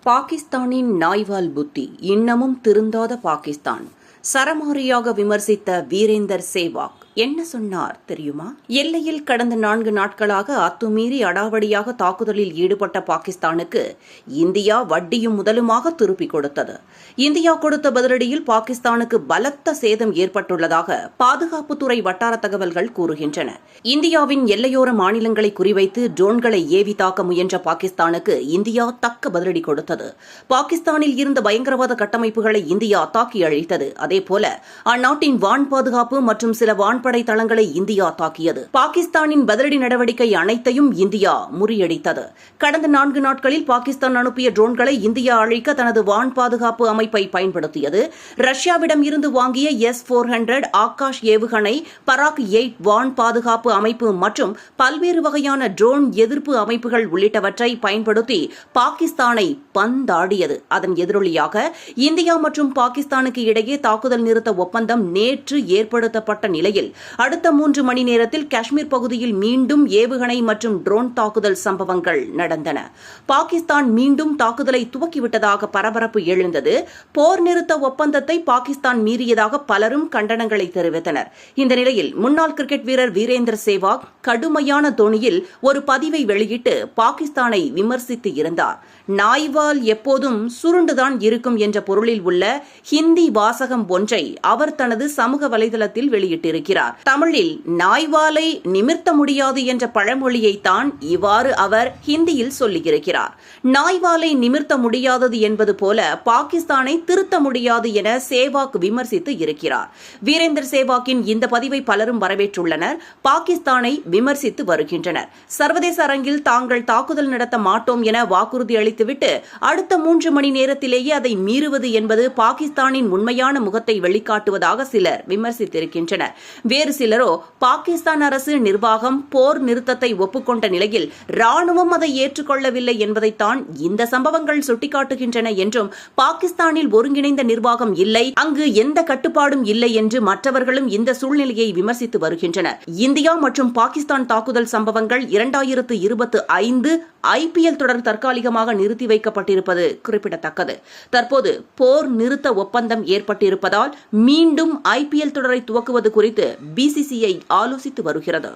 பாகிஸ்தானின் நாய்வால் புத்தி இன்னமும் திருந்தாத பாகிஸ்தான் சரமாரியாக விமர்சித்த வீரேந்தர் சேவாக் என்ன சொன்னார் தெரியுமா? எல்லையில் கடந்த 4 நாட்களாக அத்துமீறி அடாவடியாக தாக்குதலில் ஈடுபட்ட பாகிஸ்தானுக்கு இந்தியா வட்டியும் முதலுமாக திருப்பிக் கொடுத்தது. இந்தியா கொடுத்த பதிலடியில் பாகிஸ்தானுக்கு பலத்த சேதம் ஏற்பட்டுள்ளதாக பாதுகாப்புத்துறை வட்டார தகவல்கள் கூறுகின்றன. இந்தியாவின் எல்லையோர மாநிலங்களை குறிவைத்து ட்ரோன்களை ஏவி தாக்க முயன்ற பாகிஸ்தானுக்கு இந்தியா தக்க பதிலடி கொடுத்தது. பாகிஸ்தானில் இருந்த பயங்கரவாத கட்டமைப்புகளை இந்தியா தாக்கி அழித்தது. அதேபோல அந்நாட்டின் வான் பாதுகாப்பு மற்றும் சில வான்படை தளங்களை இந்தியா தாக்கியது. பாகிஸ்தானின் பதிலடி நடவடிக்கை அனைத்தையும் இந்தியா முறியடித்தது. கடந்த 4 நாட்களில் பாகிஸ்தான் அனுப்பிய ட்ரோன்களை இந்தியா அழிக்க தனது வான் பாதுகாப்பு அமைப்பை பயன்படுத்தியது. ரஷ்யாவிடம் இருந்து வாங்கிய S-400 ஆகாஷ் ஏவுகணை, பராக் 8 வான் பாதுகாப்பு அமைப்பு மற்றும் பல்வேறு வகையான ட்ரோன் எதிர்ப்பு அமைப்புகள் உள்ளிட்டவற்றை பயன்படுத்தி பாகிஸ்தானை பந்தாடியது. அதன் எதிரொலியாக இந்தியா மற்றும் பாகிஸ்தானுக்கு இடையே தாக்குதல் நிறுத்த ஒப்பந்தம் நேற்று ஏற்படுத்தப்பட்ட நிலையில் அடுத்த 3 மணி நேரத்தில் காஷ்மீர் பகுதியில் மீண்டும் ஏவுகணை மற்றும் ட்ரோன் தாக்குதல் சம்பவங்கள் நடந்தன. பாகிஸ்தான் மீண்டும் தாக்குதலை துவக்கிவிட்டதாக பரபரப்பு எழுந்தது. போர் நிறுத்த ஒப்பந்தத்தை பாகிஸ்தான் மீறியதாக பலரும் கண்டனங்களை தெரிவித்தனர். இந்த நிலையில் முன்னாள் கிரிக்கெட் வீரர் வீரேந்தர் சேவாக் கடுமையான தொனியில் ஒரு பதிவை வெளியிட்டு பாகிஸ்தானை விமர்சித்து இருந்தார். நாய்வால் எப்போதும் சுருண்டுதான் இருக்கும் என்ற பொருளில் உள்ள ஹிந்தி வாசகம் ஒன்றை அவர் தனது சமூக வலைதளத்தில் வெளியிட்டிருக்கிறார். தமிழில் நாய்வாலை நிமிர்த்த முடியாது என்ற பழமொழியைத்தான் இவ்வாறு அவர் ஹிந்தியில் சொல்லியிருக்கிறார். நாய்வாலை நிமிர்த்த முடியாதது என்பது போல பாகிஸ்தானை திருத்த முடியாது என சேவாக் விமர்சித்து இருக்கிறார். வீரேந்தர் சேவாக்கின் இந்த பதிவை பலரும் வரவேற்றுள்ளனர். பாகிஸ்தானை விமர்சித்து வருகின்றனர். சர்வதேச அரங்கில் தாங்கள் தாக்குதல் நடத்த மாட்டோம் என வாக்குறுதி அளித்துவிட்டு அடுத்த 3 மணி நேரத்திலேயே அதை மீறுவது என்பது பாகிஸ்தானின் உண்மையான முகத்தை வெளிக்காட்டுவதாக சிலர் விமர்சித்திருக்கின்றனர். வேறு சிலரோ பாகிஸ்தான் அரசு நிர்வாகம் போர் நிறுத்தத்தை ஒப்புக்கொண்ட நிலையில் ராணுவம் அதை ஏற்றுக்கொள்ளவில்லை என்பதைத்தான் இந்த சம்பவங்கள் சுட்டிக்காட்டுகின்றன என்றும், பாகிஸ்தானில் ஒருங்கிணைந்த நிர்வாகம் இல்லை, அங்கு எந்த கட்டுப்பாடும் இல்லை என்று மற்றவர்களும் இந்த சூழ்நிலையை விமர்சித்து வருகின்றனர். இந்தியா மற்றும் பாகிஸ்தான் தாக்குதல் சம்பவங்கள் 2025 IPL தொடர் தற்காலிகமாக நிறுத்தி வைக்கப்பட்டிருப்பது குறிப்பிடத்தக்கது. தற்போது போர் நிறுத்த ஒப்பந்தம் ஏற்பட்டிருப்பதால் மீண்டும் IPL தொடரை துவக்குவது குறித்து BCCI ஆலோசித்து வருகிறது.